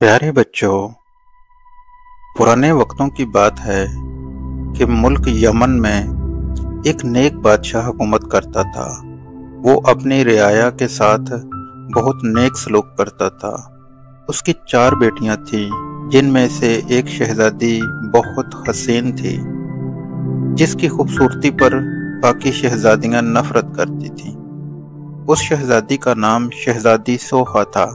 प्यारे बच्चों, पुराने वक्तों की बात है कि मुल्क यमन में एक नेक बादशाह हुकूमत करता था। वो अपनी रियाया के साथ बहुत नेक सलूक करता था। उसकी 4 बेटियां थीं, जिनमें से एक शहजादी बहुत हसीन थी, जिसकी खूबसूरती पर बाकी शहजादियां नफरत करती थीं। उस शहजादी का नाम शहजादी सोहा था।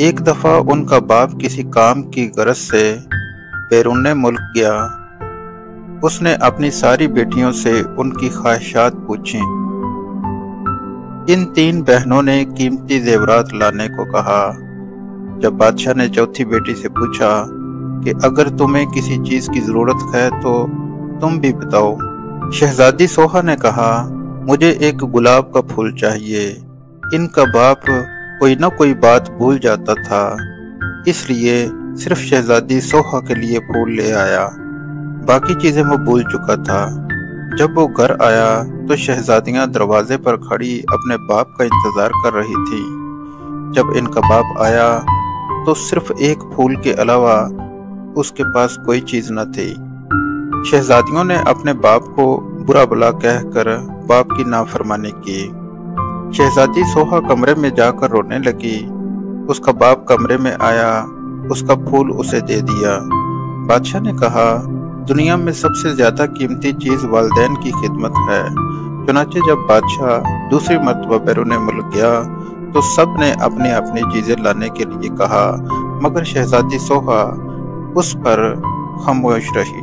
एक दफा उनका बाप किसी काम की गरज से बैरून मुल्क गया। उसने अपनी सारी बेटियों से उनकी ख्वाहिशात पूछी। इन 3 बहनों ने कीमती जेवरात लाने को कहा। जब बादशाह ने चौथी बेटी से पूछा कि अगर तुम्हें किसी चीज की जरूरत है तो तुम भी बताओ, शहजादी सोहा ने कहा, मुझे एक गुलाब का फूल चाहिए। इनका बाप कोई न कोई बात भूल जाता था, इसलिए सिर्फ शहजादी सोहा के लिए फूल ले आया। बाकी चीजें वो भूल चुका था। जब वो घर आया तो शहजादियां दरवाजे पर खड़ी अपने बाप का इंतजार कर रही थी। जब इनका बाप आया तो सिर्फ एक फूल के अलावा उसके पास कोई चीज न थी। शहजादियों ने अपने बाप को बुरा भला कहकर बाप की नाफरमानी की। शहजादी सोहा कमरे में जाकर रोने लगी। उसका बाप कमरे में आया, उसका फूल उसे दे दिया। बादशाह ने कहा, दुनिया में सबसे ज्यादा कीमती चीज वालिदैन की खिदमत है। चुनाचे जब बादशाह दूसरी मर्तबा बैरून मुल्क गया तो सब ने अपनी अपनी चीजें लाने के लिए कहा, मगर शहजादी सोहा उस पर खामोश रही।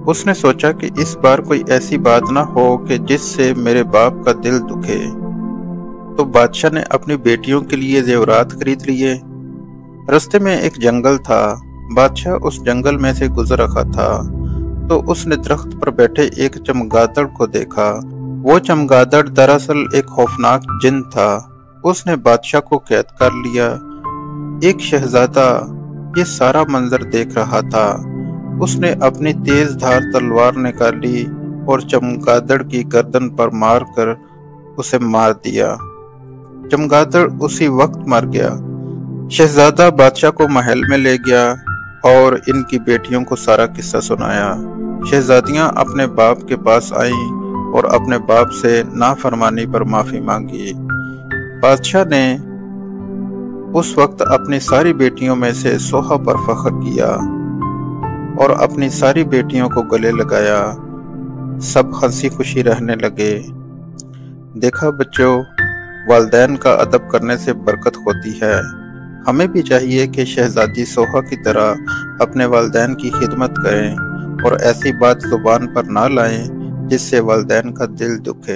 उसने सोचा कि इस बार कोई ऐसी बात ना हो कि जिससे मेरे बाप का दिल दुखे। तो बादशाह ने अपनी बेटियों के लिए जेवरात खरीद लिए। रास्ते में एक जंगल था। बादशाह उस जंगल में से गुजर रहा था तो उसने दरख्त पर बैठे एक चमगादड़ को देखा। वो चमगादड़ दरअसल एक खौफनाक जिन था। उसने बादशाह को कैद कर लिया। एक शहजादा ये सारा मंजर देख रहा था। उसने अपनी तेज धार तलवार निकाली और चमगादड़ की गर्दन पर मारकर उसे मार दिया। चमगादड़ उसी वक्त मर गया। शहजादा बादशाह को महल में ले गया और इनकी बेटियों को सारा किस्सा सुनाया। शहजादियां अपने बाप के पास आईं और अपने बाप से नाफरमानी पर माफी मांगी। बादशाह ने उस वक्त अपनी सारी बेटियों में से सोहा पर फख्र किया और अपनी सारी बेटियों को गले लगाया। सब हंसी खुशी रहने लगे। देखा बच्चों, वालिदैन का अदब करने से बरकत होती है। हमें भी चाहिए कि शहजादी सोहा की तरह अपने वालिदैन की खिदमत करें और ऐसी बात जुबान पर ना लाएं जिससे वालिदैन का दिल दुखे।